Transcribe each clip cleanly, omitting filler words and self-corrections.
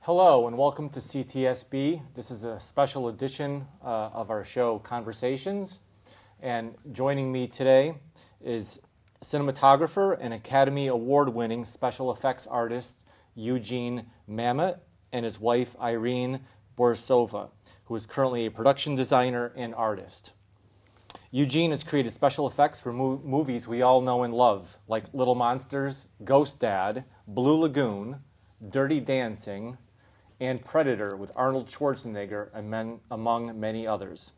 Hello and welcome to CTSB. This is a special edition of our show Conversations. And joining me today is cinematographer and Academy Award-winning special effects artist Eugene Mamet and his wife Irene Borisova, who is currently a production designer and artist. Eugene has created special effects for movies we all know and love, like Little Monsters, Ghost Dad, Blue Lagoon, Dirty Dancing, and Predator with Arnold Schwarzenegger, among many others.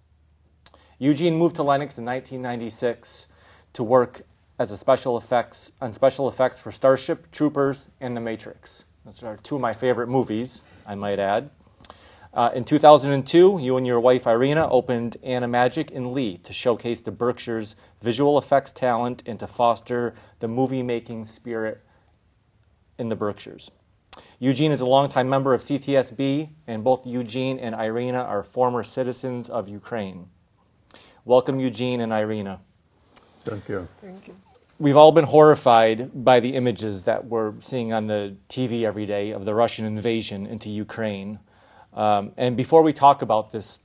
Eugene moved to Lenox in 1996 to work as a special effects for Starship Troopers and The Matrix. Those are two of my favorite movies, I might add. In 2002, you and your wife Irina opened Animagic in Lee to showcase the Berkshire's visual effects talent and to foster the movie-making spirit in the Berkshires. Eugene is a longtime member of CTSB, and both Eugene and Irina are former citizens of Ukraine. Welcome, Eugene and Irina. Thank you. Thank you. We've all been horrified by the images that we're seeing on the TV every day of the Russian invasion into Ukraine. And before we talk about this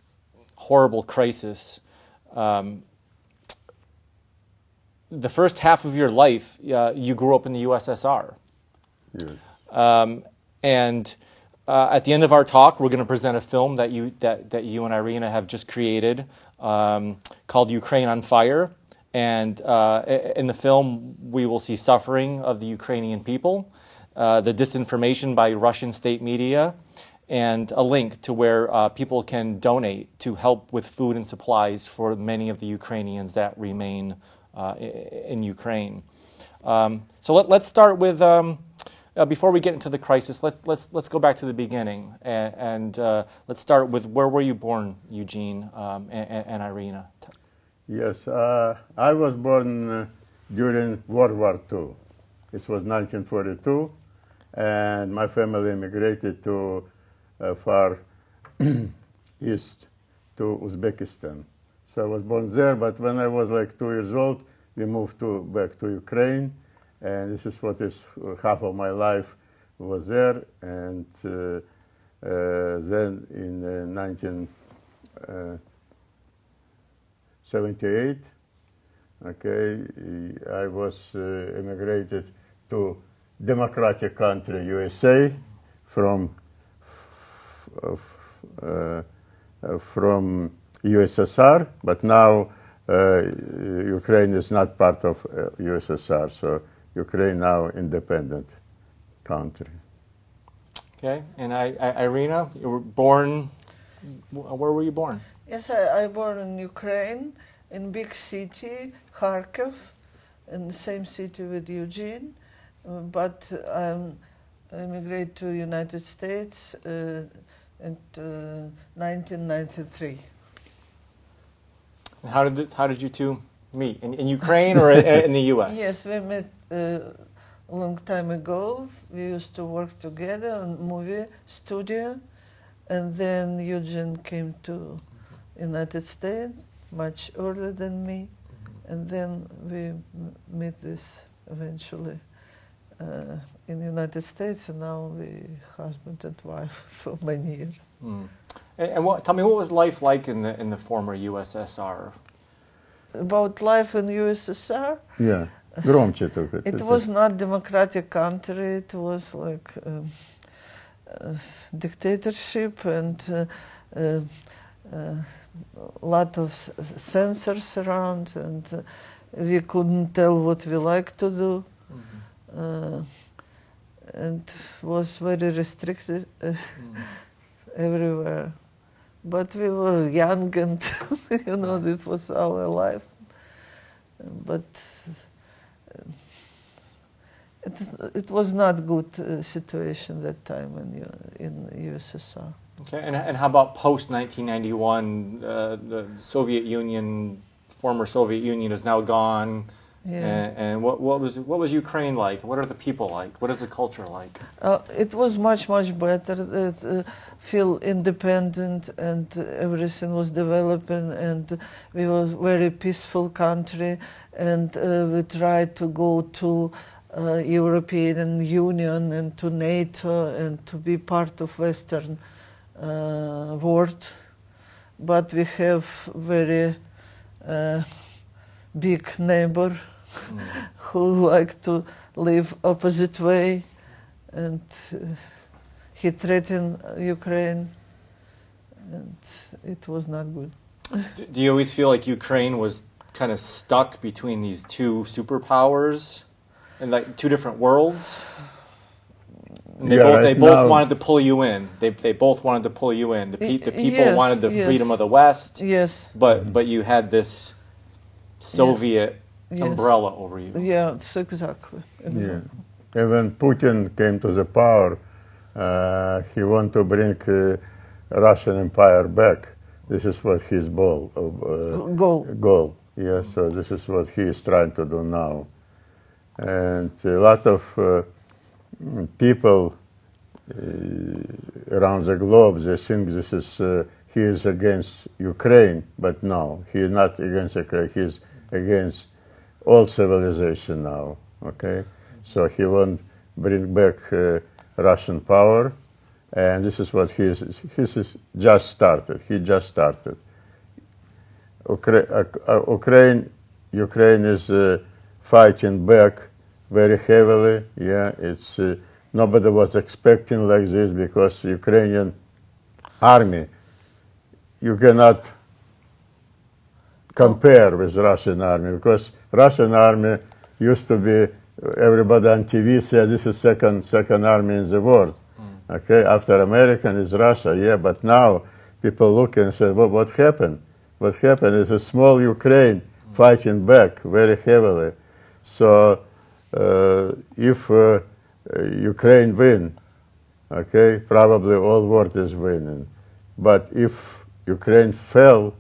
horrible crisis, the first half of your life, you grew up in the USSR. Yes. And at the end of our talk, we're going to present a film that you and Irina have just created called Ukraine on Fire. And in the film, we will see suffering of the Ukrainian people, the disinformation by Russian state media, and a link to where people can donate to help with food and supplies for many of the Ukrainians that remain in Ukraine. So let's start with, before we get into the crisis, let's go back to the beginning and let's start with where were you born, Eugene and Irina? Yes, I was born during World War II. It was 1942, and my family immigrated to far east to Uzbekistan. So I was born there, but when I was like 2 years old, we moved back to Ukraine, and this is what is half of my life was there. And then in 1978, okay, I was immigrated to democratic country USA from USSR, but now Ukraine is not part of USSR, so Ukraine now independent country. Okay, and Irina, you were born, where were you born? Yes, I born in Ukraine, in big city, Kharkiv, in the same city with Eugene, but I immigrated to United States in 1993. And how did you two meet? In Ukraine or in the U.S.? Yes, we met a long time ago. We used to work together in movie studio, and then Eugene came to United States much earlier than me, and then we met this eventually in the United States, and now we husband and wife for many years. Mm. And tell me, what was life like in the former USSR? About life in USSR? Yeah, громче только. It was not democratic country. It was like dictatorship and lot of censors around, and we couldn't tell what we like to do. Mm-hmm. And was very restricted everywhere. But we were young and, you know, it was our life. But it was not good situation that time in USSR. Okay, and how about post-1991, the Soviet Union, former Soviet Union is now gone. Yeah. And what was Ukraine like? What are the people like? What is the culture like? It was much better. Feel independent, and everything was developing, and we were very peaceful country, and we tried to go to European Union and to NATO and to be part of Western world. But we have very big neighbor who like to live opposite way, and he threatened Ukraine, and it was not good. Do you always feel like Ukraine was kind of stuck between these two superpowers and like two different worlds? And they both wanted to pull you in. They both wanted to pull you in. The people wanted the freedom of the West. Yes. But you had this Soviet umbrella over you. Yeah, it's exactly. Yeah. And when Putin came to the power, he wanted to bring Russian Empire back. This is what his goal. Yeah, so this is what he is trying to do now. And a lot of people around the globe, they think this is he is against Ukraine, but no, he is not against Ukraine. He is against all civilization now. Okay, so he won't bring back Russian power, and this is what he is just started. He just started. Ukraine is fighting back very heavily. Yeah, it's nobody was expecting like this, because Ukrainian army, you cannot compare with Russian army, because Russian army used to be, everybody on TV said this is second army in the world. Okay, after American is Russia, yeah, but now people look and say, well, what happened? What happened is a small Ukraine fighting back very heavily. So if Ukraine win, okay, probably all world is winning. But if Ukraine fell,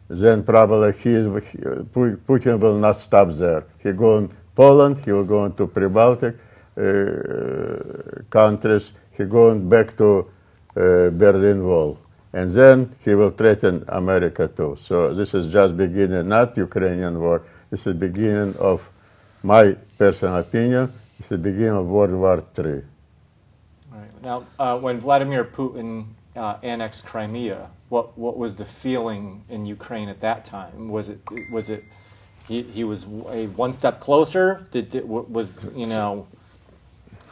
then probably Putin will not stop there. He go in Poland, he will go into Pre-Baltic countries, he going back to Berlin Wall. And then he will threaten America too. So this is just beginning, not Ukrainian war. This is beginning of, my personal opinion, it's the beginning of World War III. Right. Now, when Vladimir Putin annexed Crimea, what was the feeling in Ukraine at that time? Was it he was a one step closer?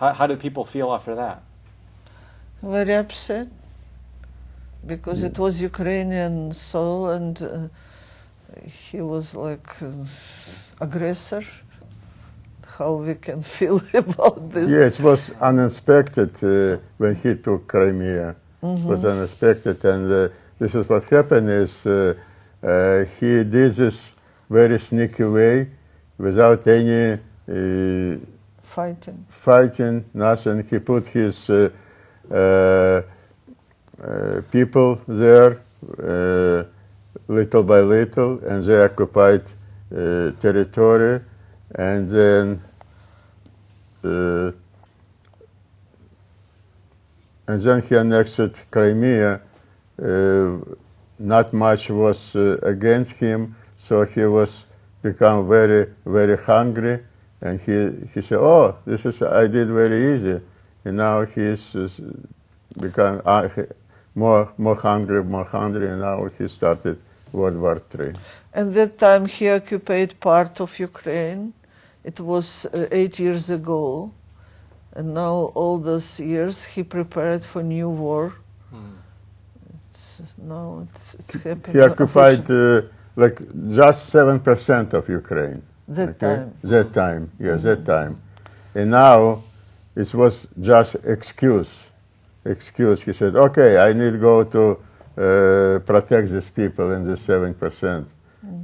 How did people feel after that? Very upset, because it was Ukrainian soul, and he was like aggressor. How we can feel about this? Yes, it was unexpected when he took Crimea. It was unexpected, and this is what happened is he did this very sneaky way, without any fighting, nothing. He put his people there little by little, and they occupied territory, and then he annexed Crimea. Not much was against him, so he was become very, very hungry, and he said, "Oh, this is I did very easy," and now he's become more hungry, and now he started World War III. And that time he occupied part of Ukraine. It was 8 years ago, and now all those years he prepared for new war. It's happening. He occupied like just 7% of Ukraine. That time, and now it was just excuse. He said, "Okay, I need to go to protect these people in the 7%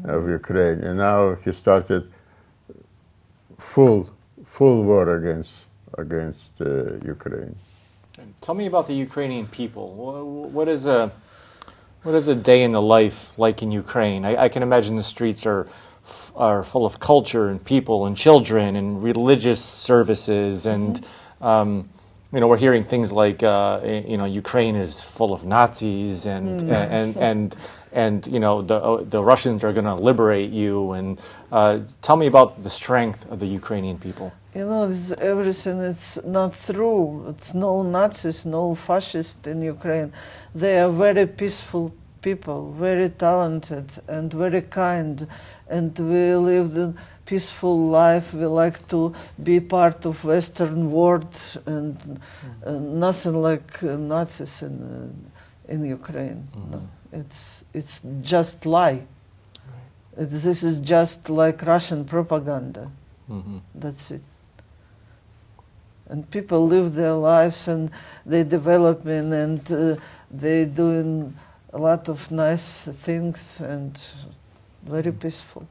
of Ukraine," and now he started full war against Ukraine. Tell me about the Ukrainian people. What is a day in the life like in Ukraine? I can imagine the streets are full of culture and people and children and religious services, and we're hearing things like Ukraine is full of Nazis and and you know the Russians are going to liberate you. And tell me about the strength of the Ukrainian people. You know, everything is not true. It's no Nazis, no fascists in Ukraine. They are very peaceful people, very talented and very kind, and we live a peaceful life. We like to be part of Western world, and nothing like Nazis in Ukraine. No. It's just lie. This is just like Russian propaganda. That's it. And people live their lives, and they developing, and they doing a lot of nice things, and very peaceful.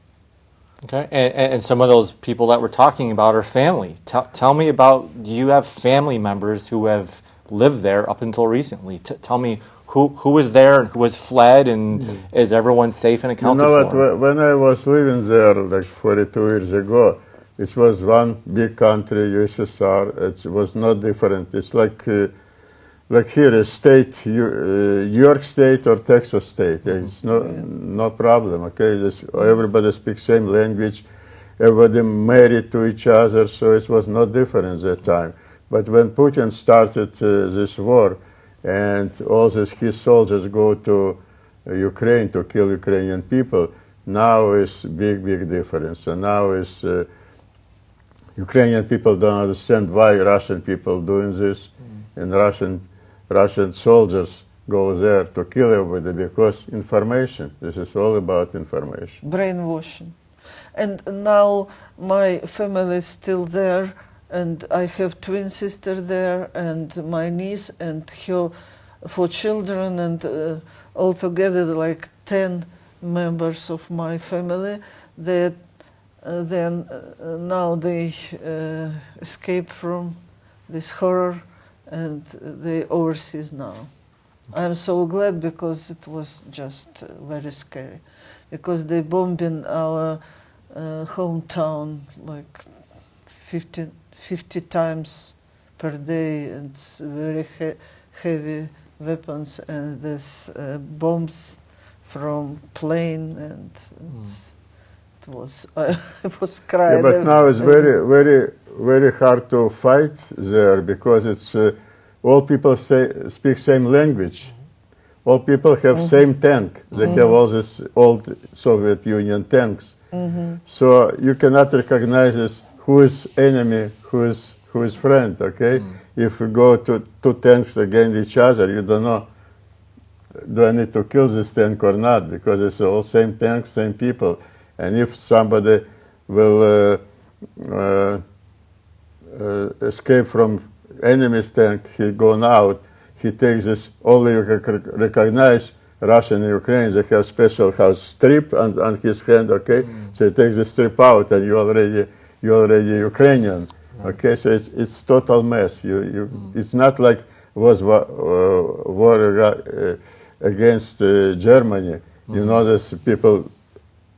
Okay, and some of those people that we're talking about are family. Tell me about, do you have family members who have lived there up until recently? Tell me who was there and who has fled, and is everyone safe and accounted for? You know what, when I was living there like 42 years ago, it was one big country, USSR. It was not different. It's like here, a state, New York State or Texas State. It's no problem. Okay, everybody speaks same language. Everybody married to each other, so it was no different at that time. But when Putin started this war, and all his soldiers go to Ukraine to kill Ukrainian people, now is big difference. So now is Ukrainian people don't understand why Russian people doing this, and Russian soldiers go there to kill everybody because information. This is all about information. Brainwashing. And now my family is still there, and I have twin sister there, and my niece and her 4 children, and altogether like 10 members of my family that now they escape from this horror, and they overseas now. I'm so glad, because it was just very scary, because they bombing our hometown like 50 times per day. It's very heavy weapons, and there's bombs from plane, and it was I was crying. Yeah, but now it's very hard to fight there, because it's all people speak same language. All people have same tank. They have all these old Soviet Union tanks. So you cannot recognize this, who is enemy, who is friend. Okay, if you go to 2 tanks against each other, you don't know, do I need to kill this tank or not, because it's all same tanks, same people. And if somebody will escape from enemy's tank, he gone out, he takes this, only you can recognize Russian and Ukrainians, they have special strip on his hand, okay? So he takes the strip out, and you're already Ukrainian, okay? So it's total mess. It's not like was war against Germany. You know, there's people,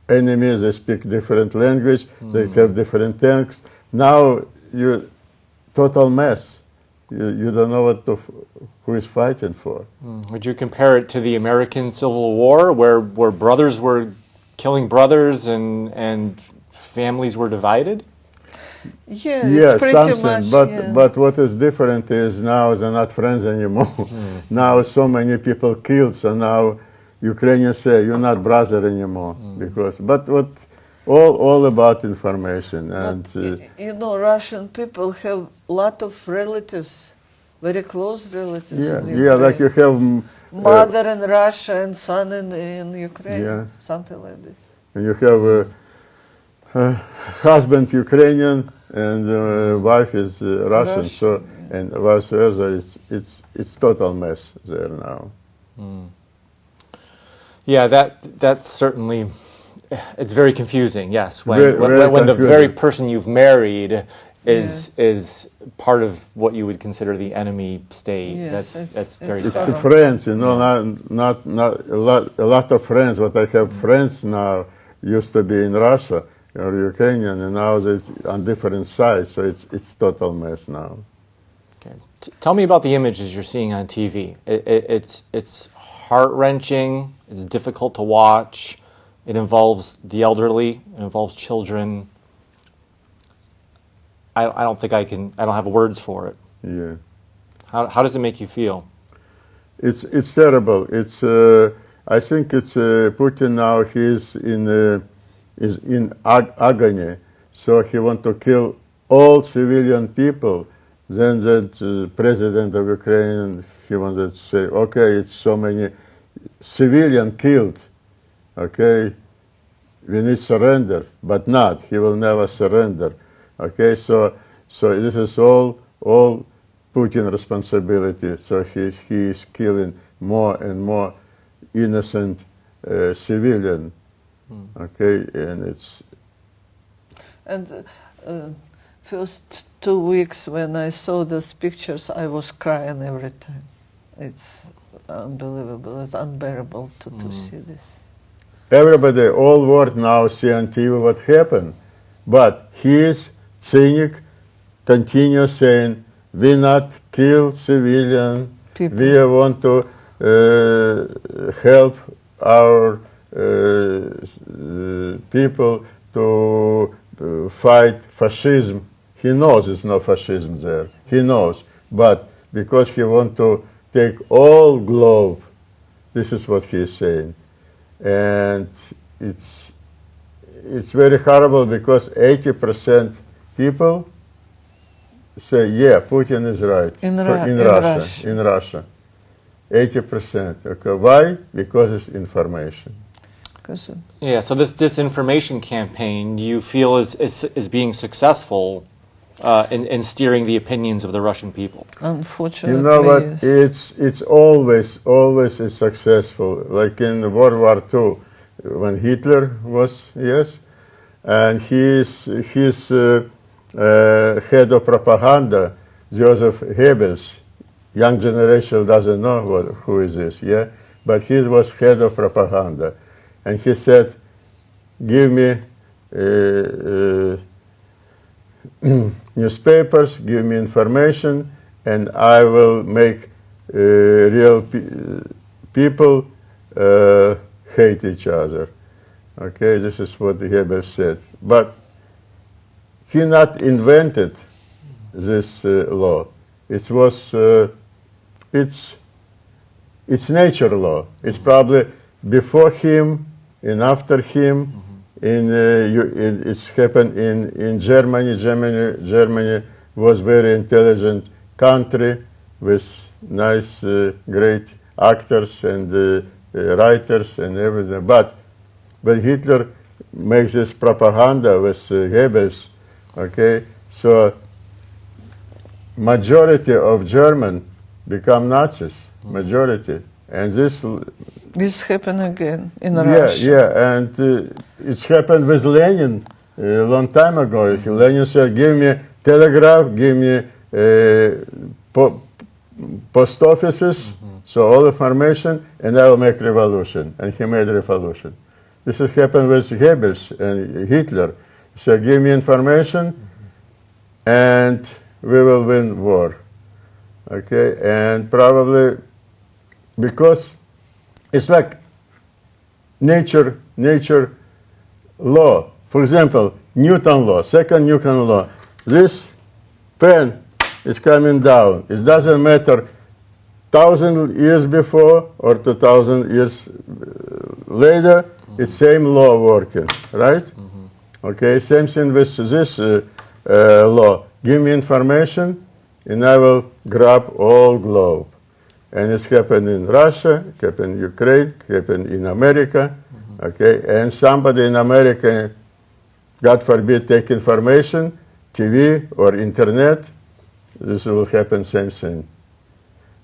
enemies, they speak different language, they have different tanks. Now you total mess. You don't know who is fighting for. Would you compare it to the American Civil War, where brothers were killing brothers and families were divided? Yeah, yeah, pretty something. much, But what is different is now they're not friends anymore. Now so many people killed, so now Ukrainians say you're not brother anymore, because. But what all about information, and you know, Russian people have a lot of relatives, very close relatives. yeah, like you have mother in Russia and son in Ukraine, something like this. And you have husband Ukrainian and wife is Russian, so and vice versa. It's total mess there now. Yeah, that's certainly. It's very confusing, yes. When the very person you've married is part of what you would consider the enemy state. Yes, that's very It's sad. friends, you know, not a lot of friends. But I have friends now used to be in Russia or Ukrainian, and now they're on different sides. So it's total mess now. Okay. Tell me about the images you're seeing on TV. It's heart-wrenching. It's difficult to watch. It involves the elderly. It involves children. I don't think I don't have words for it. Yeah. How does it make you feel? It's terrible. I think it's Putin now. He's in agony. So he wants to kill all civilian people. Then the president of Ukraine, he wanted to say, okay, it's so many civilian killed. Okay, we need surrender, but not. He will never surrender. Okay, so this is all Putin responsibility. So he is killing more and more innocent civilian. Okay, and it's. And first 2 weeks when I saw those pictures, I was crying every time. It's unbelievable. It's unbearable to see this. Everybody, all world now see on TV what happened, but he is cynic, continue saying, we not kill civilian, People. we want to help our people to fight fascism. He knows there's no fascism there. He knows, but because he want to take all globe, this is what he is saying. And it's very horrible because 80% people say, yeah, Putin is right. In Russia. 80%. Okay. Why? Because it's information. Yeah, so this disinformation campaign you feel is being successful in steering the opinions of the Russian people. Unfortunately, you know what? Yes. It's always is successful. Like in World War II, when Hitler was and his head of propaganda, Joseph Goebbels. Young generation doesn't know who is this, but he was head of propaganda, and he said, "Give me newspapers, give me information, and I will make real people hate each other." Okay, this is what Goebbels said. But he not invented this law. It was it's nature law. It's probably before him and after him. It's happened in Germany. Germany was very intelligent country with nice, great actors and writers and everything. But when Hitler makes this propaganda with Goebbels, okay, so majority of German become Nazis. Majority. And this happened again in Russia. Yeah, and it's happened with Lenin a long time ago. Lenin said, "Give me telegraph, give me post offices, so all information, and I will make revolution." And he made revolution. This has happened with Goebbels and Hitler. He said, "Give me information, and we will win war." Okay, and probably because it's like nature law. For example, Newton law, second Newton law. This pen is coming down. It doesn't matter 1,000 years before or 2,000 years later. It's same law working, right? Okay, same thing with this law. Give me information, and I will grab all globe. And it's happened in Russia, it happened in Ukraine, it happened in America, okay? And somebody in America, God forbid, take information, TV or internet, this will happen same thing.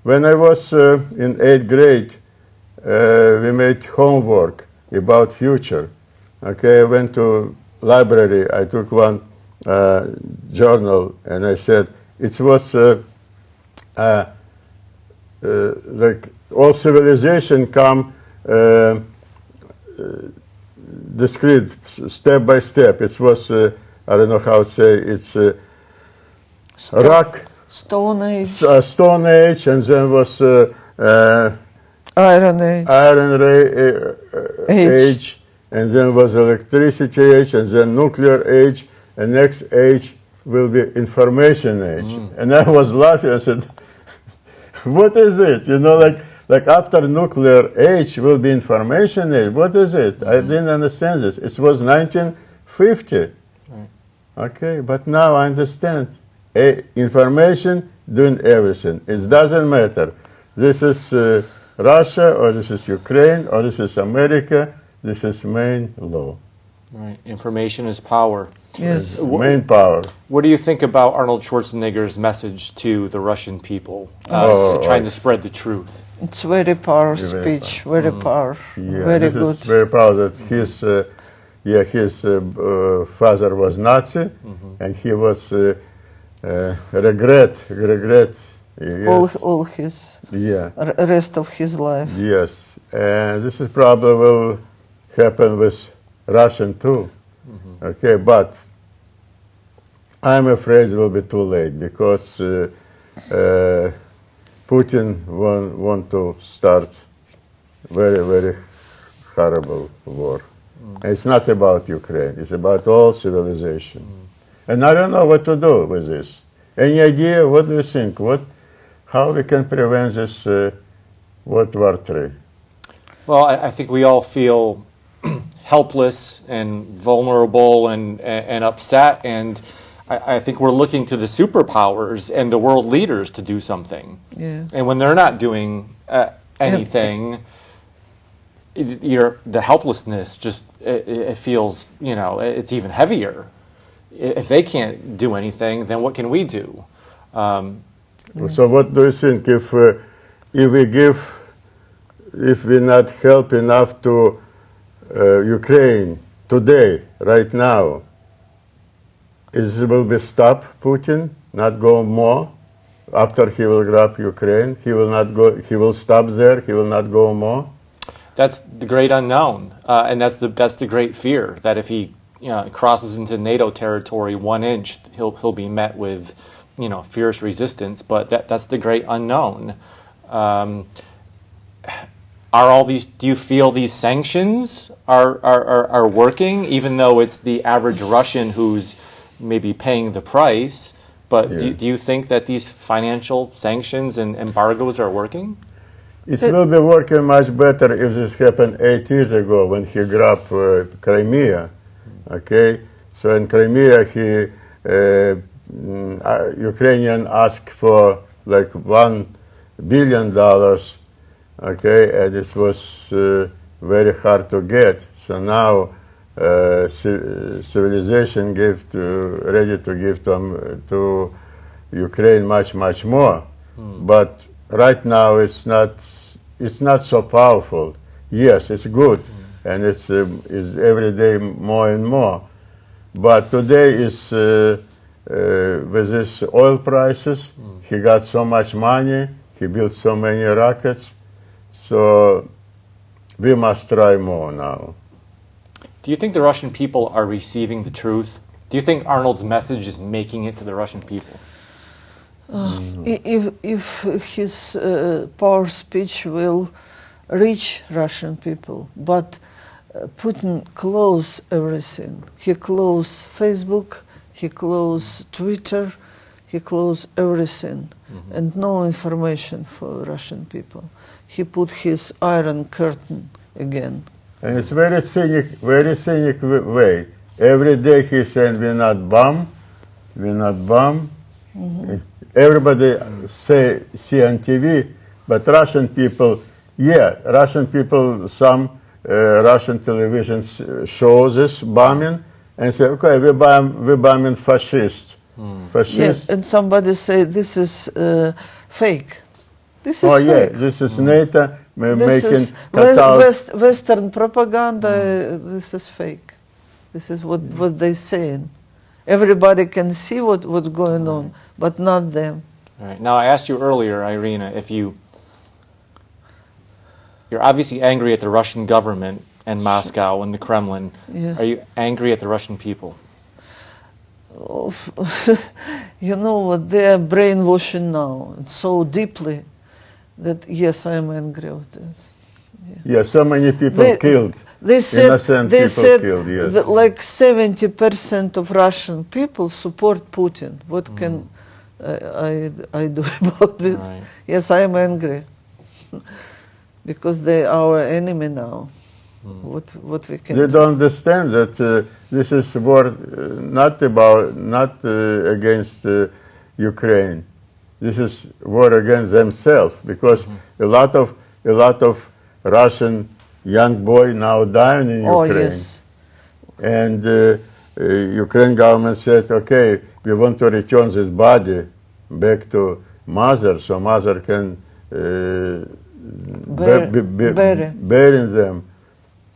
When I was in 8th grade, we made homework about future. Okay, I went to library, I took one journal, and I said, it was like all civilization come discrete, step by step. It was, I don't know how to say, it's rock, Stone Age, Stone Age, and then was Iron Age, Age, and then was electricity age, and then nuclear age, and next age will be information age. And I was laughing. I said, "What is it? You know, like after nuclear age will be information age. What is it? I didn't understand this. It was 1950. Okay, but now I understand. Information doing everything. It doesn't matter. This is Russia, or this is Ukraine, or this is America. This is main law. Right. Information is power. yes. Main power. What do you think about Arnold Schwarzenegger's message to the Russian people, trying to spread the truth? It's very powerful Very speech, very power, Yeah, very this good. is very proud that his father was Nazi, and he was regret. Yes. All his Yeah. rest of his life. Yes, and this is probably will happen with Russian too. Okay, but I'm afraid it will be too late because Putin want to start very, very horrible war. It's not about Ukraine. It's about all civilization. And I don't know what to do with this. Any idea? What do you think? How we can prevent this World War III? Well, I think we all feel helpless and vulnerable and upset, and I think we're looking to the superpowers and the world leaders to do something. Yeah. And when they're not doing anything, the helplessness just it feels, it's even heavier. If they can't do anything, then what can we do? So what do you think if we not help enough to Ukraine today, right now, will be stop Putin, not go more after he will grab Ukraine? He will not go. He will stop there. He will not go more. That's the great unknown, and that's the great fear that if he crosses into NATO territory 1 inch, he'll be met with fierce resistance. But that's the great unknown. Are all these? Do you feel these sanctions are working, even though it's the average Russian who's maybe paying the price? But do you think that these financial sanctions and embargoes are working? It will be working much better if this happened 8 years ago when he grabbed Crimea. Okay, so in Crimea, Ukrainian asked for like $1 billion. Okay, and this was very hard to get. So now civilization ready to give to Ukraine much more. But right now it's not so powerful. Yes, it's good, and it's every day more and more. But today is with this oil prices, he got so much money, he built so many rockets. So we must try more now. Do you think the Russian people are receiving the truth? Do you think Arnold's message is making it to the Russian people? If his power speech will reach Russian people, but Putin closed everything. He closed Facebook, he closed Twitter, he closed everything, and no information for Russian people. He put his iron curtain again. And it's very cynic way. Every day he's saying we're not bomb. Everybody see on TV, but Russian people, some Russian television shows this bombing and say, okay, we're bombing fascists. Yes, and somebody say this is fake. This is fake. Yeah, this is NATO This making is Western propaganda. This is fake. This is what they're saying. Everybody can see what's going on, but not them. All right. Now, I asked you earlier, Irina, if you're obviously angry at the Russian government and Moscow and the Kremlin. Yeah. Are you angry at the Russian people? You know what, they are brainwashing now so deeply that yes, I am angry with this. Yeah, so many people killed. They said, Innocent people killed, yes. that like 70% of Russian people support Putin. What can I do about this? Right. Yes, I am angry because they are our enemy now. What we can They do? don't understand that this is war not against Ukraine. This is war against themselves, because a lot of Russian young boy now dying in Ukraine. Yes. And Ukraine government said, okay, we want to return this body back to mother, so mother can bury them.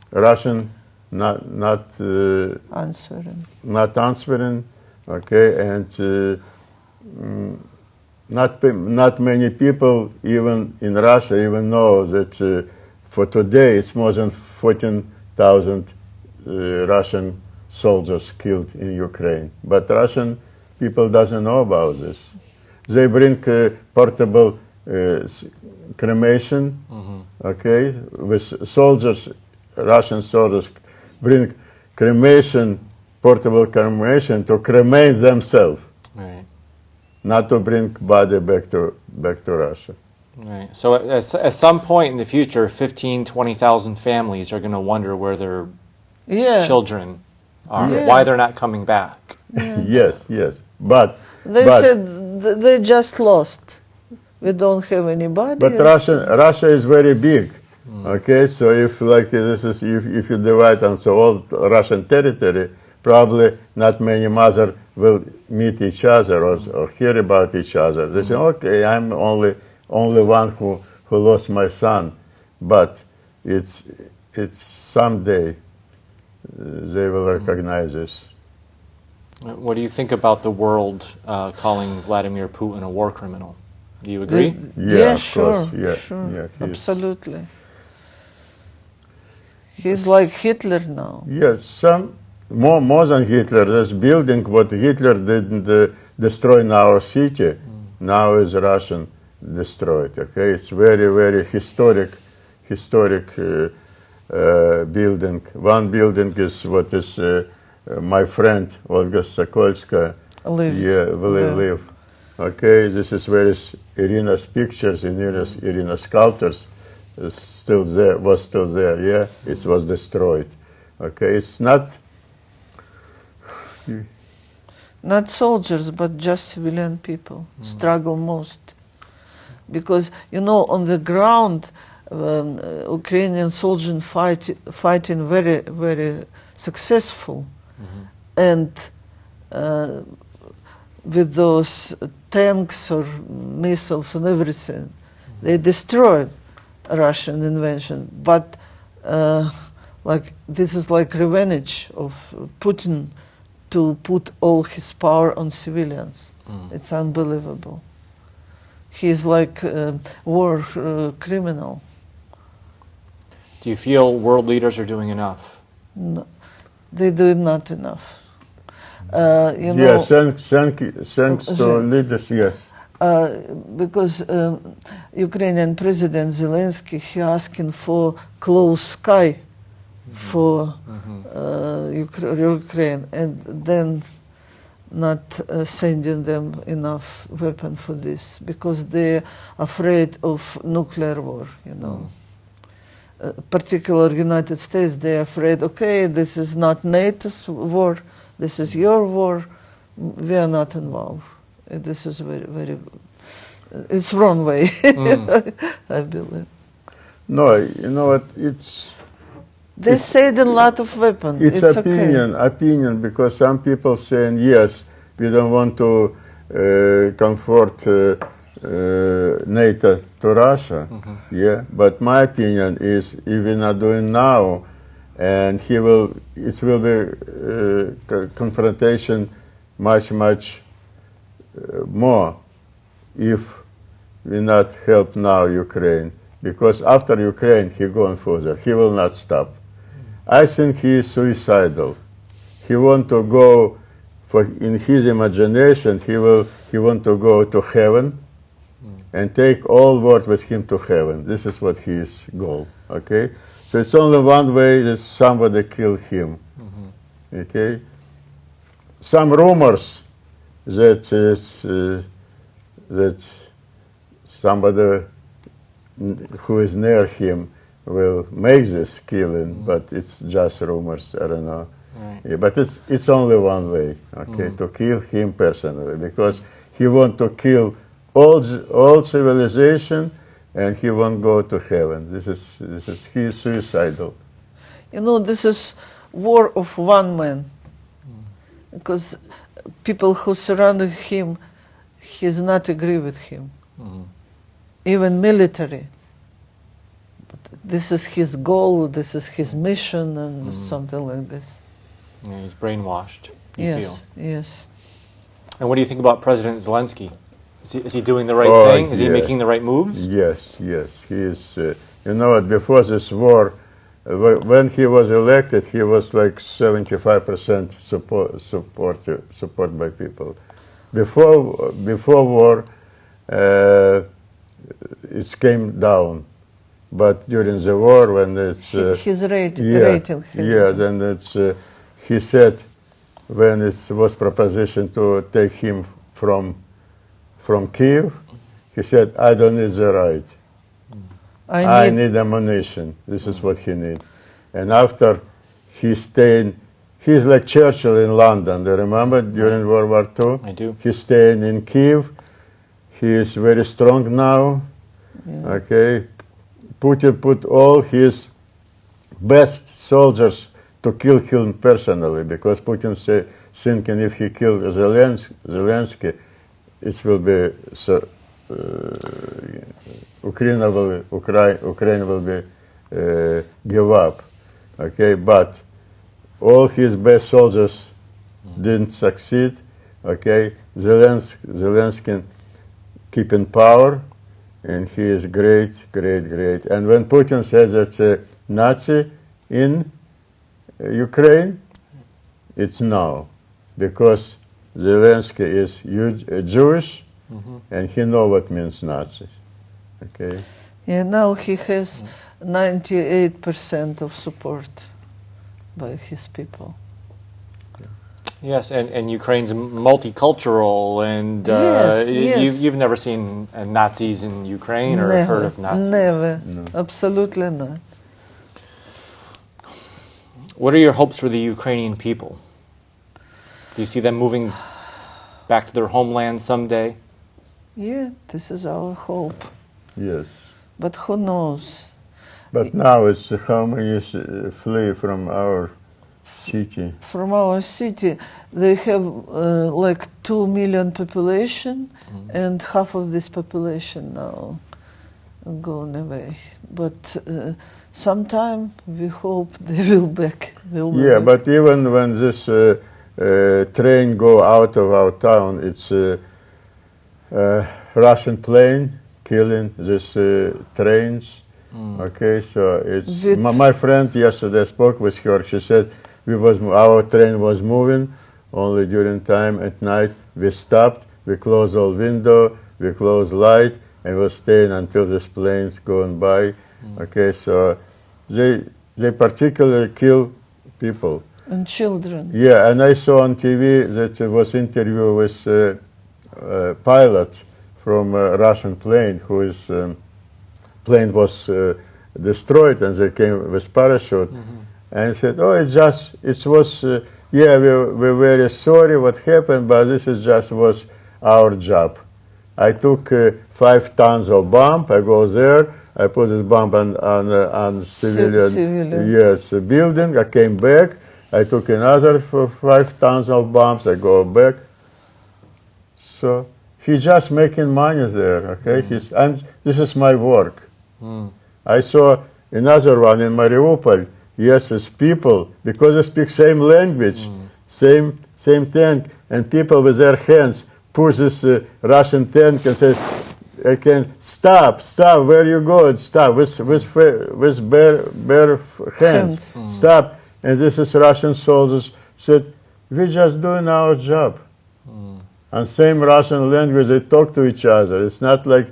Russian not answering, okay, and not many people even in Russia even know that for today it's more than 14,000 Russian soldiers killed in Ukraine. But Russian people doesn't know about this. They bring portable cremation, okay, with soldiers. Russian soldiers bring portable cremation to cremate themselves, Right. not to bring body back to Russia. Right. So at some point in the future, 20,000 families are going to wonder where their children are, why they're not coming back. Yes. But they said they just lost. We don't have anybody. But Russia is very big. Okay, so if if you divide on the whole Russian territory, probably not many mothers will meet each other or hear about each other. They say, okay, I'm only one who lost my son, but it's someday they will recognize this. What do you think about the world calling Vladimir Putin a war criminal? Do you agree? Yeah, of sure, course. Yeah, sure, yeah, absolutely. He's like Hitler now. Yes, some more than Hitler. This building, what Hitler didn't destroy in our city, now is Russian destroyed. Okay, it's very, very historic building. One building is what is my friend Olga Sokolska live. Okay, this is where is Irina's pictures, Irina's sculptures. Was still there, yeah. It was destroyed. Okay, it's not soldiers, but just civilian people struggle most, because on the ground, Ukrainian soldiers fighting very, very successful, and with those tanks or missiles and everything, they destroyed Russian invention, but this is like revenge of Putin to put all his power on civilians. It's unbelievable. He's like a war criminal. Do you feel world leaders are doing enough? No, they do not enough. Yes, thanks to leaders, yes. Because Ukrainian President Zelensky, he asking for close sky for Ukraine, and then not sending them enough weapon for this, because they're afraid of nuclear war, Particular United States, they're afraid, okay, this is not NATO's war, this is your war, we are not involved. This is very, very, it's wrong way, I believe. No, you know what, they said a lot of weapons. It's opinion, okay. Opinion, because some people saying, yes, we don't want to comfort NATO to Russia, yeah, but my opinion is, if we're not doing now, and it will be confrontation much more if we not help now Ukraine, because after Ukraine he going further, he will not stop. I think he is suicidal. He want to go in his imagination, he want to go to heaven and take all world with him to heaven. This is what his goal. Okay, so it's only one way that somebody kill him. Okay, some rumors that that somebody who is near him will make this killing, but it's just rumors. I don't know. Right. Yeah, but it's only one way. Okay, to kill him personally, because he want to kill all civilization, and he won't go to heaven. This is he is suicidal. You know, this is war of one man, because people who surrounded him, he's not agree with him, even military. But this is his goal, this is his mission, and something like this. Yeah, he's brainwashed, you feel. Yes. And what do you think about President Zelensky? Is he doing the right thing? Is he making the right moves? Yes. He is. You know what? Before this war, when he was elected, he was like 75% support by people. Before war, it came down. But during the war, when it's his rating. Then it's he said when it was proposition to take him from Kiev, he said, "I don't need the right. I need ammunition. This is what he needs." And after he's like Churchill in London. Do you remember during World War II? I do. He's staying in Kiev. He is very strong now. Yeah. Okay. Putin put all his best soldiers to kill him personally, because Putin thinking if he kills Zelensky, it will be Ukraine will be give up. Okay, but all his best soldiers didn't succeed. Okay, Zelensky keep in power, and he is great. And when Putin says that a Nazi in Ukraine, it's no, because Zelensky is Jewish, and he knows what means Nazis. Okay. Yeah, now he has 98% of support by his people. Yes, and Ukraine's multicultural, and yes. you've never seen Nazis in Ukraine or heard of Nazis? Never, absolutely not. What are your hopes for the Ukrainian people? Do you see them moving back to their homeland someday? Yeah, this is our hope. Yes. But who knows? But now it's how many flee from our city? From our city, they have like 2 million population, and half of this population now gone away. But sometime we hope they will back. Yeah, but even when this train go out of our town, it's Russian plane killing these trains. Okay, so it's my friend yesterday spoke with her. She said our train was moving only during time at night. We stopped, we closed all window, we closed light, and we're staying until these planes going by. Okay, so they particularly kill people and children. Yeah, and I saw on TV that there was interview with pilot from a Russian plane whose plane was destroyed, and they came with parachute, and said, "Oh, we're very sorry what happened, but this was our job. I took 5 tons of bomb. I go there. I put this bomb on civilian building. I came back. I took another 5 tons of bombs. I go back." So he's just making money there. Okay, and this is my work. I saw another one in Mariupol. Yes, it's people, because they speak same language, same tank, and people with their hands push this Russian tank and say, "I can stop, where you go, and stop with bare hands, stop." And this is Russian soldiers said, we're just doing our job. And same Russian language, they talk to each other. It's not like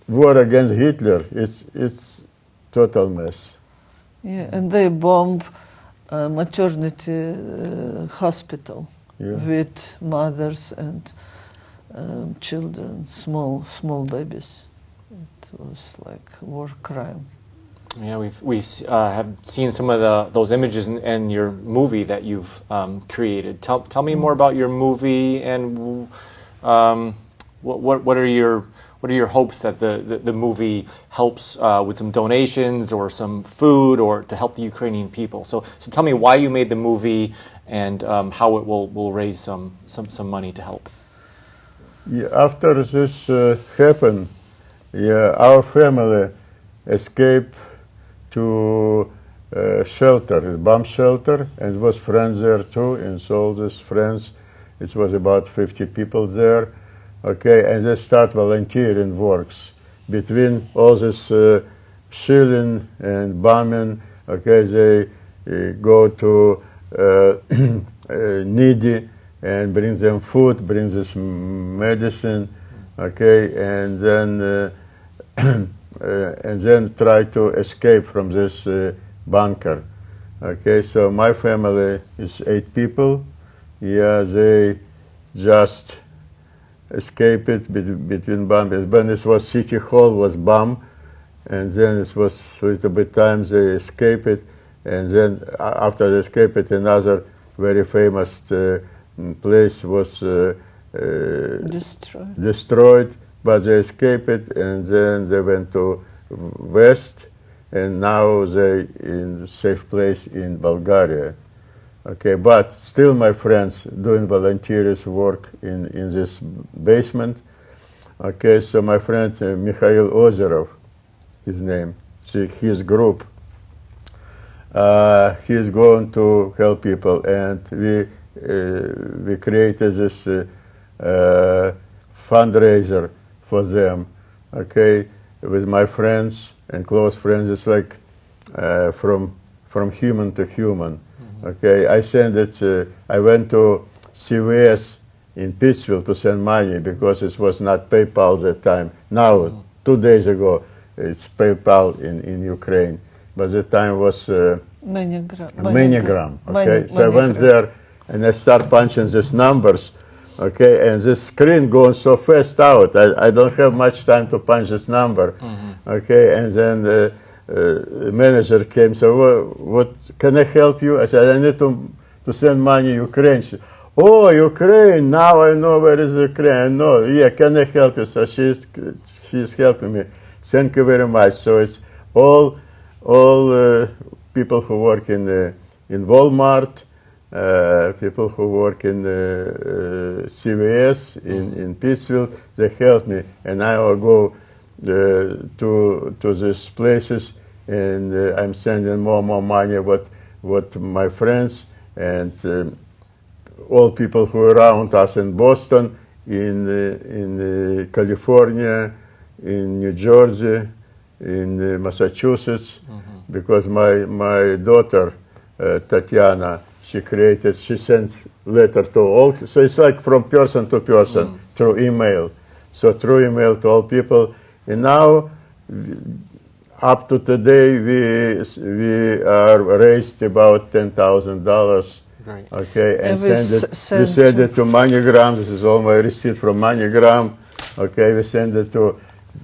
war against Hitler. It's total mess. Yeah, and they bomb maternity hospital with mothers and children, small babies. It was like war crime. Yeah, we have seen some of those images in your movie that you've created. Tell me more about your movie, and what are your hopes that the movie helps with some donations or some food or to help the Ukrainian people. So tell me why you made the movie and how it will raise some money to help. Yeah, after this happened, our family escaped to shelter, a bomb shelter, and it was friends there too, and so all these friends, it was about 50 people there, okay, and they start volunteering works between all this shelling and bombing, okay, they go to needy and bring them food, bring this medicine, okay, and then try to escape from this bunker. Okay, so my family is 8 people. Yeah, they just escaped between bombs. When it was City Hall was bombed, and then it was a little bit time they escaped it, and then after they escaped, another very famous place was destroyed. But they escaped it, and then they went to west, and now they in a safe place in Bulgaria. Okay, but still my friends doing volunteers work in this basement. Okay, so my friend Mikhail Ozerov, his name, his group, he's going to help people, and we created this fundraiser for them, okay, with my friends and close friends. It's like from human to human, okay. I send it. I went to CVS in Pittsfield to send money because it was not PayPal at that time. Now, 2 days ago, it's PayPal in Ukraine, but the time was ManyGram. Okay, so I went there and I start punching these numbers. Okay, and this screen goes so fast out. I don't have much time to punch this number. Okay, and then the manager came. So what can I help you? I said I need to send money Ukraine. She, oh, Ukraine! Now I know where is Ukraine. I know. Yeah, can I help you? So she's helping me. Thank you very much. So it's all people who work in Walmart. People who work in CVS in Pittsfield, they help me, and I will go to these places, and I'm sending more money. What my friends and all people who are around us in Boston, in California, in New Jersey, in Massachusetts, because my daughter Tatiana. She sent letter to all, so it's like from person to person through email. So through email to all people, and now up to today we are raised about $10,000. Right. Okay, and we send it to ManyGram. This is all my receipt from ManyGram. Okay, we send it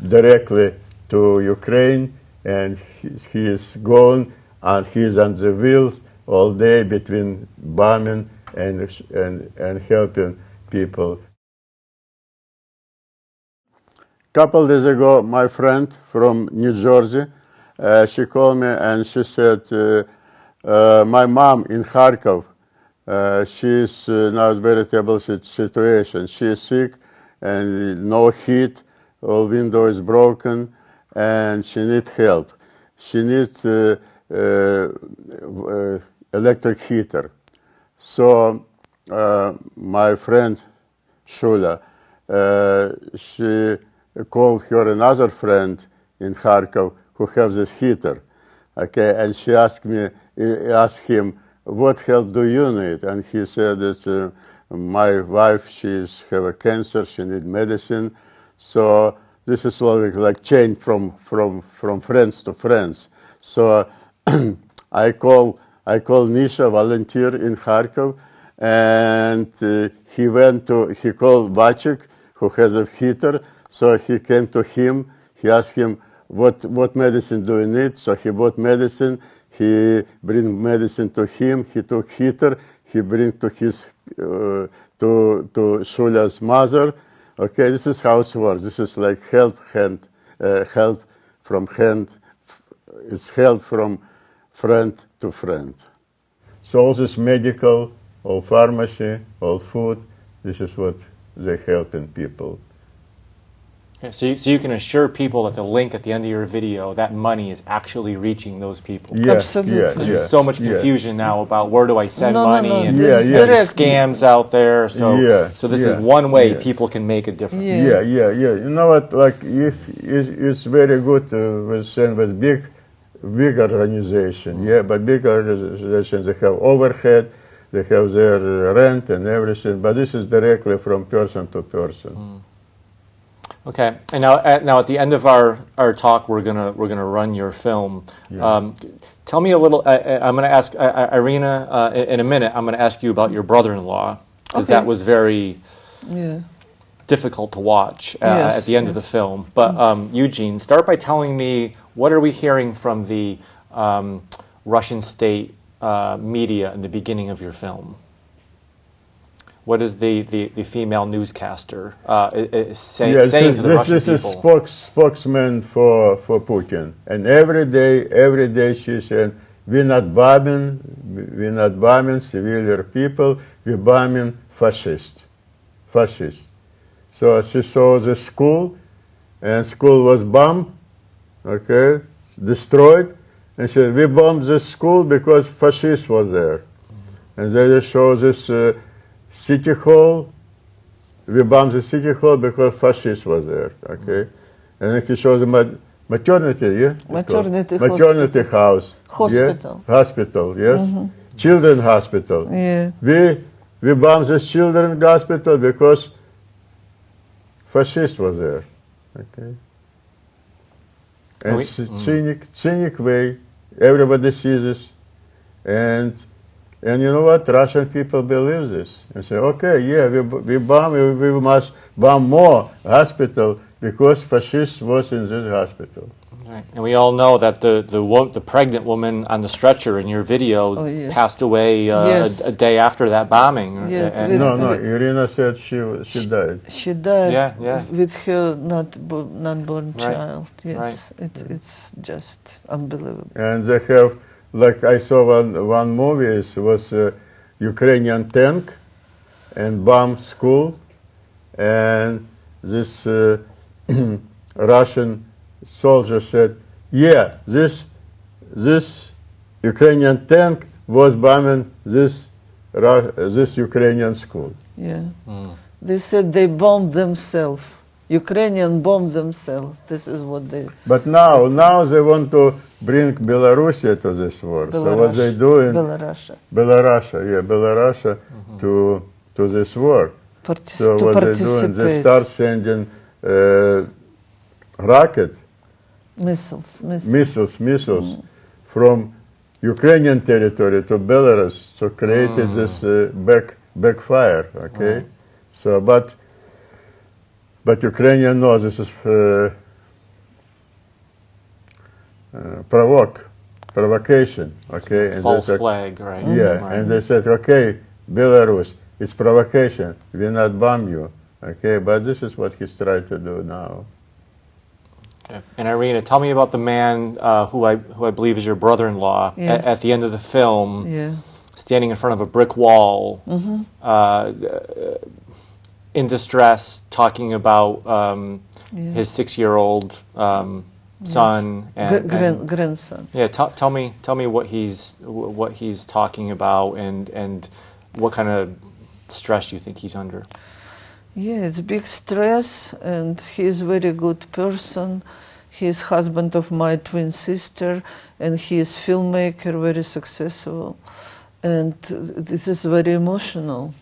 directly to Ukraine, and he is gone, and he is on the wheels all day between bombing and helping people. Couple days ago, my friend from New Jersey, she called me and she said, my mom in Kharkov, she's now in a very terrible situation. She is sick and no heat, all window is broken, and she needs help. She needs electric heater. So my friend Shula, she called her another friend in Kharkov who has this heater. Okay, and she asked him, what help do you need? And he said that my wife, she's have a cancer, she need medicine. So this is like change from friends to friends. So I call Misha, volunteer in Kharkov, and he called Vachik, who has a heater. So he came to him. He asked him, what medicine do you need? So he bought medicine. He bring medicine to him. He took heater. He bring to his to Shula's mother. Okay, this is how it works. This is like help from hand. It's help from friend to friend. So all this medical, all pharmacy, all food, this is what they helping people. Okay, so you can assure people that the link at the end of your video, that money is actually reaching those people. Yeah, Absolutely. yeah, Because yeah. there's so much confusion now about where do I send money and there's yeah. there's direct- scams out there. So this is one way yeah. people can make a difference. Yeah. Yeah. You know what? Like, if it's very good with big organization. Yeah, but big organizations, they have overhead, they have their rent and everything. But this is directly from person to person. Okay, and now at the end of our talk, we're gonna run your film. Yeah. Tell me a little. I'm gonna ask Irina in a minute. I'm gonna ask you about your brother-in-law, because Okay. that was very Yeah. difficult to watch Yes, at the end of the yes. film. But Eugene, start by telling me, what are we hearing from the Russian state media in the beginning of your film? What is the female newscaster saying to the Russian this people? is spokesman for Putin, and every day she said, we're not bombing civilian people, we're bombing fascists. So she saw the school, and school was bombed, okay, destroyed, and she said, we bombed the school because fascists was there. And they show this city hall. We bombed the city hall because fascists was there, okay? And then he shows the maternity, yeah? Maternity house. Hospital. Yeah? Hospital, yes? Children hospital. Yeah. We bombed the children hospital because fascist was there, okay? And cynic way. Everybody sees this, and you know what? Russian people believe this and say, okay, yeah, we must bomb more hospital because fascists was in this hospital. Right. And we all know that the pregnant woman on the stretcher in your video passed away a day after that bombing. Yes, No, Irina said she died. She died Yeah. with her non-born child. Yes, Right. it's just unbelievable. And they have, like I saw one movie, it was a Ukrainian tank and bomb school, and this Russian soldier said, yeah, this Ukrainian tank was bombing this Ukrainian school. Yeah. They said they bombed themselves. Ukrainian bombed themselves. This is what they... But now they want to bring Belarus to this war. So what they do in Belarus to this war. So what they do, they start sending rocket missiles from Ukrainian territory to Belarus to create this backfire. Okay, Right. So but Ukrainian knows this is provocation. Okay, and False flag, right? Yeah, Right. and they said, okay, Belarus, it's provocation. We not bomb you. Okay, but this is what he's trying to do now. Okay. And Irina, tell me about the man who I believe is your brother-in-law. Yes. At the end of the film, Yeah. standing in front of a brick wall, in distress, talking about his 6-year-old son and grandson. Yeah, tell me what he's talking about and what kind of stress you think he's under. Yeah, it's big stress, and he's a very good person. He's husband of my twin sister, and he is filmmaker, very successful. And this is very emotional.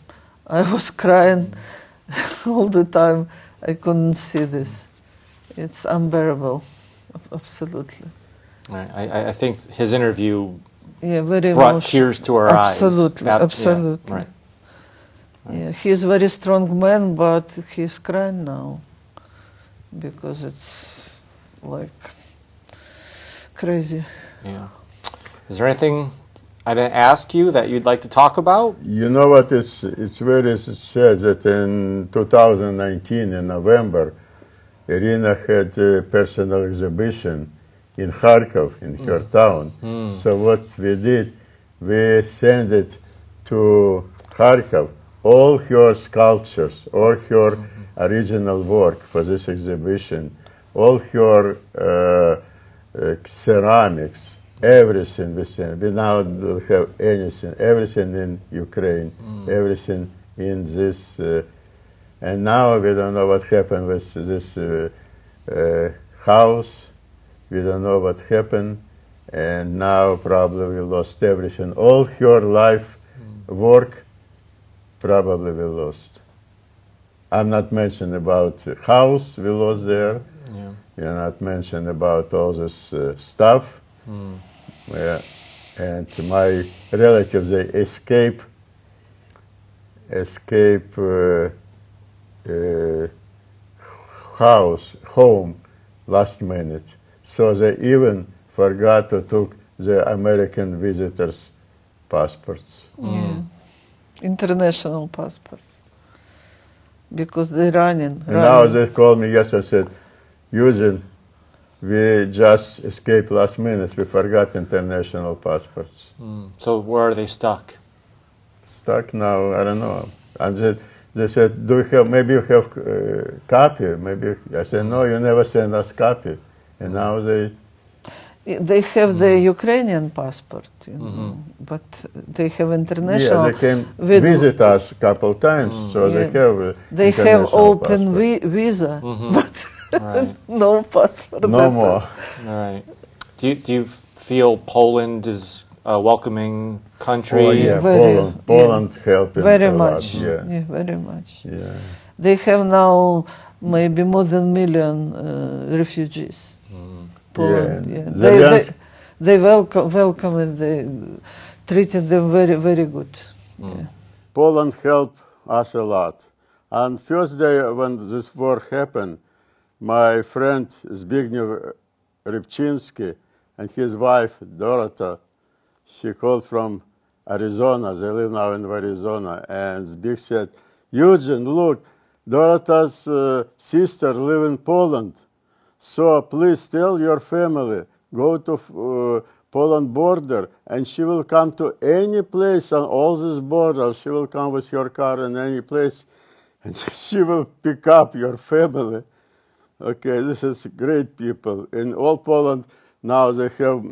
I was crying all the time. I couldn't see this. It's unbearable, absolutely. I think his interview Very brought emotional. tears to our eyes. Absolutely. Right. Yeah, he's a very strong man, but he's crying now because it's like crazy. Yeah. Is there anything I didn't ask you that you'd like to talk about? You know what? It's very sad that in 2019, in November, Irina had a personal exhibition in Kharkov, in her town. So what we did, we sent it to Kharkov, all her sculptures, all her original work for this exhibition, all her ceramics, everything we sent. We now don't have anything, everything in Ukraine, everything in this, and now we don't know what happened with this house. We don't know what happened, and now probably we lost everything. All her life work, probably we lost. I'm not mentioning about house we lost there. Yeah. You're not mentioning about all this stuff. Yeah. And my relatives, they escape home last minute. So they even forgot to took the American visitors' passports. International passports. Because they're running. And now they called me yesterday, said, Eugene, we just escaped last minute. We forgot international passports. So where are they stuck? Stuck now, I don't know. And they said, do you have, maybe you have copy? Maybe. I said, no, you never send us copy. And now they have the Ukrainian passport, you know, but they have international. Yeah, they came visit us a couple times, so they have open visa, but no passport. No more. All right. Do you feel Poland is a welcoming country? Oh yeah, Poland helping very a much. lot. Yeah, very much. Yeah. They have now maybe more than 1 million refugees. Poland, they welcome and they treated them very, very good. Yeah. Poland helped us a lot. And first day when this war happened, my friend Zbigniew Rybczynski and his wife Dorota, she called from Arizona. They live now in Arizona. And Zbig said, Eugene, look, Dorota's sister live in Poland. So please tell your family, go to Poland border, and she will come to any place on all these borders. She will come with her car in any place, and she will pick up your family. Okay, this is great people. In all Poland now they have,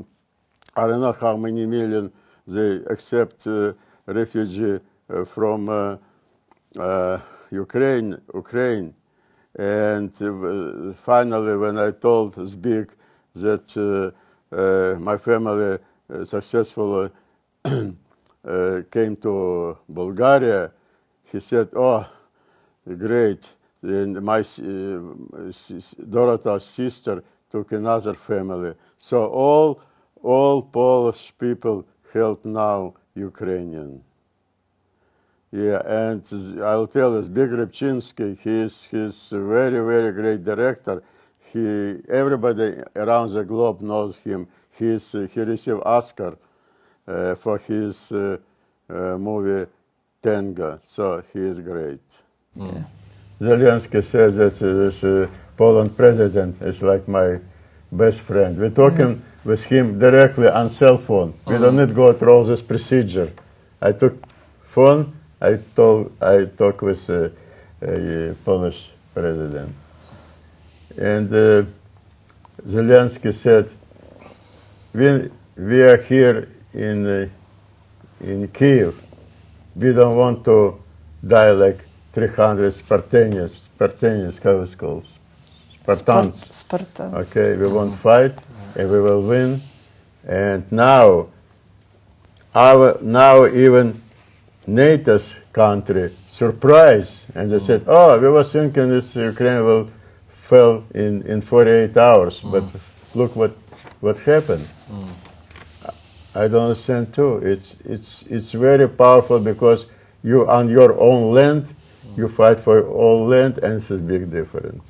I don't know how many million they accept refugee from Ukraine. And finally, when I told Zbig that my family successfully came to Bulgaria, he said, "Oh, great! And my Dorota's sister took another family. So all Polish people help now Ukrainian." Yeah, and I'll tell you, Zbig Rybczynski, he's a very, very great director. Everybody around the globe knows him. He received Oscar for his movie Tango, so he is great. Yeah. Zelensky says that this Poland president is like my best friend. We're talking with him directly on cell phone. We don't need to go through all this procedure. I took phone. I talk with a Polish president, and Zelensky said, "We are here in Kyiv. We don't want to die like 300 Spartans. How it's called? Spartans. Okay, we won't fight, and we will win. And now now even NATO's country surprised, and they said, "Oh, we were thinking this Ukraine will fall in 48 hours, but look what happened." I don't understand too. It's very powerful because you on your own land, you fight for your own land, and it's a big difference.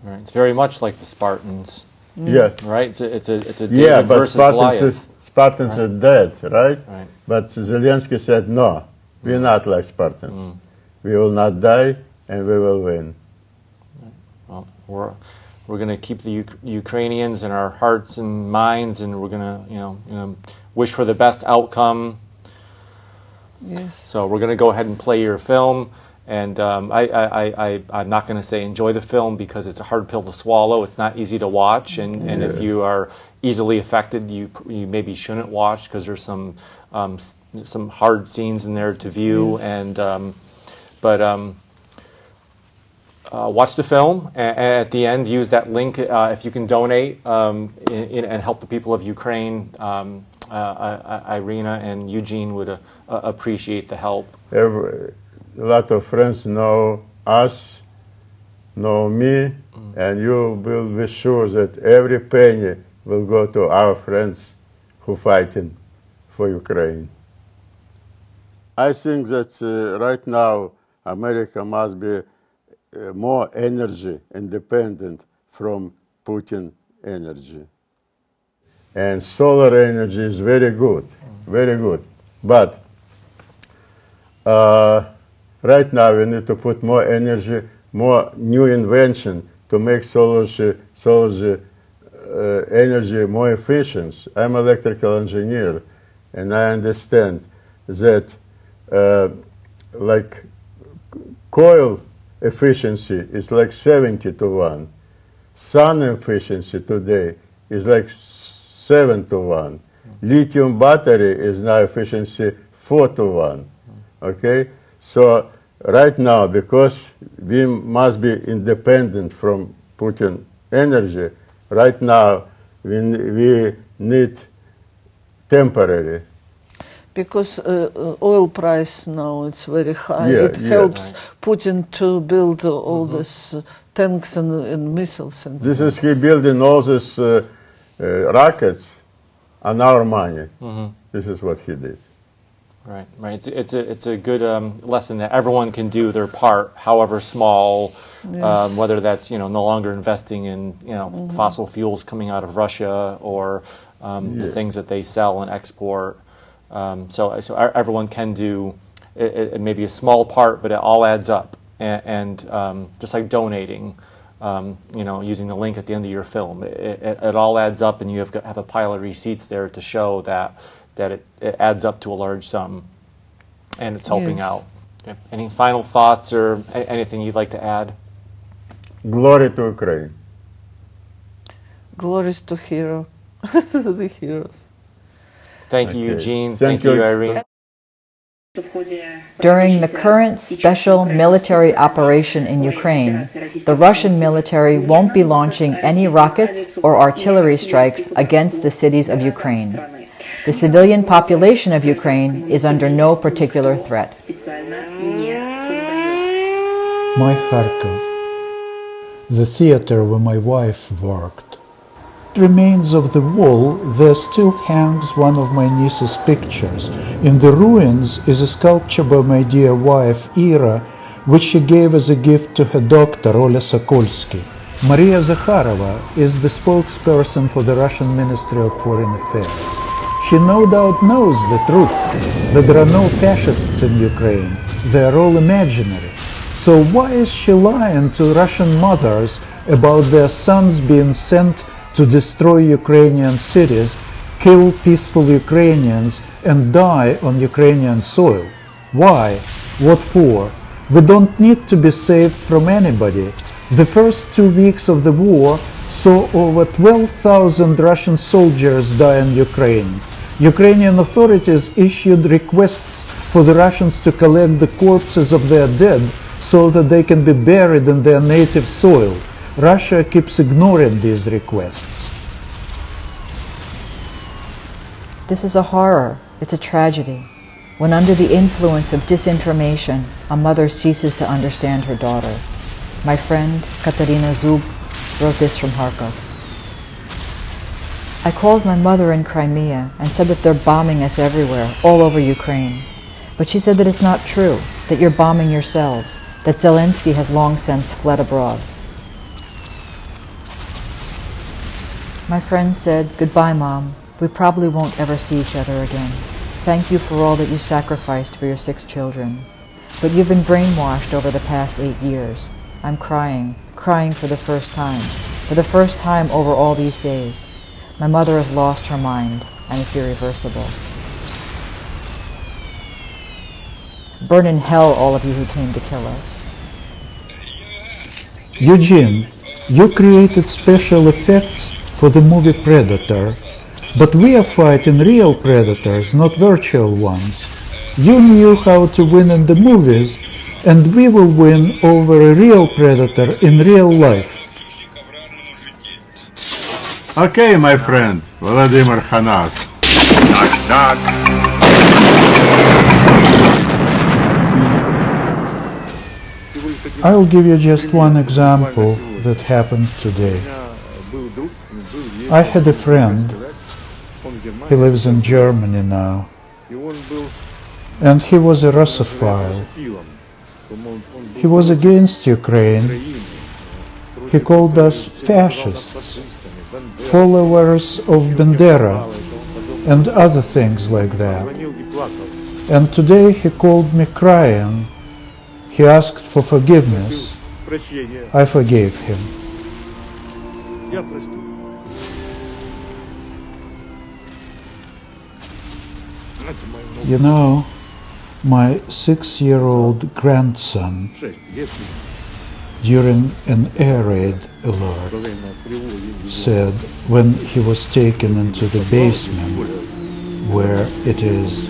Right. It's very much like the Spartans. Yeah. Right. It's a David but versus Goliath. Spartans are dead, right? Right. But Zelensky said, "No, we're not like Spartans. We will not die, and we will win." Well, we're going to keep the Ukrainians in our hearts and minds, and we're going to wish for the best outcome. Yes. So we're going to go ahead and play your film, and I'm not going to say enjoy the film because it's a hard pill to swallow. It's not easy to watch, and if you are easily affected, you maybe shouldn't watch because there's some hard scenes in there to view, but watch the film, and at the end, use that link if you can donate and help the people of Ukraine. Irina and Eugene would appreciate the help. A lot of friends know us, know me, and you will be sure that every penny will go to our friends who fighting for Ukraine. I think that right now America must be more energy independent from Putin energy. And solar energy is very good, very good. But right now we need to put more energy, more new invention to make solar energy more efficient. I'm an electrical engineer, and I understand that like coil efficiency is like 70-1. Sun efficiency today is like 7-1. Lithium battery is now efficiency 4-1. Okay? So right now, because we must be independent from Putin energy, right now we need temporary. Because oil price now it's very high. Yeah, it helps Putin to build all these tanks and missiles. And this is he building all these rockets on our money. This is what he did. Right, right. It's a good lesson that everyone can do their part, however small. Whether that's no longer investing in fossil fuels coming out of Russia or the things that they sell and export. So everyone can do it may be a small part, but it all adds up. And just like donating, using the link at the end of your film, it all adds up, and you have a pile of receipts there to show that it adds up to a large sum, and it's helping out. Okay. Any final thoughts or anything you'd like to add? Glory to Ukraine. Glory to the heroes. Thank you, Eugene. Thank you, Irene. During the current special military operation in Ukraine, the Russian military won't be launching any rockets or artillery strikes against the cities of Ukraine. The civilian population of Ukraine is under no particular threat. My Kharkov, the theater where my wife worked. Remains of the wall, there still hangs one of my niece's pictures. In the ruins is a sculpture by my dear wife, Ira, which she gave as a gift to her doctor, Oля Sokolsky. Maria Zakharova is the spokesperson for the Russian Ministry of Foreign Affairs. She no doubt knows the truth, that there are no fascists in Ukraine. They are all imaginary. So why is she lying to Russian mothers about their sons being sent to destroy Ukrainian cities, kill peaceful Ukrainians, and die on Ukrainian soil? Why? What for? We don't need to be saved from anybody. The first 2 weeks of the war saw over 12,000 Russian soldiers die in Ukraine. Ukrainian authorities issued requests for the Russians to collect the corpses of their dead so that they can be buried in their native soil. Russia keeps ignoring these requests. This is a horror. It's a tragedy. When under the influence of disinformation, a mother ceases to understand her daughter. My friend, Katarina Zub, wrote this from Kharkov. I called my mother in Crimea and said that they're bombing us everywhere, all over Ukraine. But she said that it's not true, that you're bombing yourselves, that Zelensky has long since fled abroad. My friend said, "Goodbye, Mom. We probably won't ever see each other again. Thank you for all that you sacrificed for your 6 children. But you've been brainwashed over the past 8 years. I'm crying for the first time over all these days. My mother has lost her mind, and it's irreversible. Burn in hell, all of you who came to kill us." Eugene, you created special effects for the movie Predator, but we are fighting real predators, not virtual ones. You knew how to win in the movies, and we will win over a real predator in real life. Okay, my friend, Vladimir Khanas. Knock, knock. I'll give you just one example that happened today. I had a friend, he lives in Germany now, and he was a Russophile. He was against Ukraine. He called us fascists, followers of Bandera, and other things like that. And today he called me crying. He asked for forgiveness. I forgave him. You know, my 6-year-old grandson, during an air raid alert, said when he was taken into the basement where it is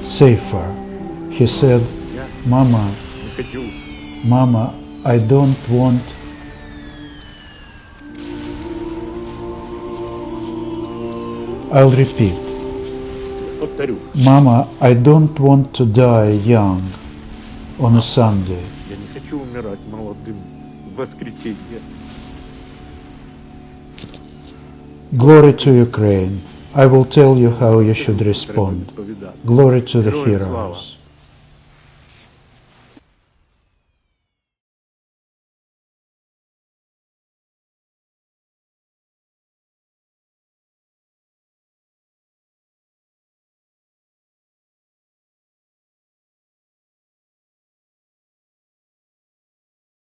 safer, he said, Mama, I don't want I'll repeat. Mama, I don't want to die young on a Sunday. Glory to Ukraine. I will tell you how you should respond. Glory to the heroes.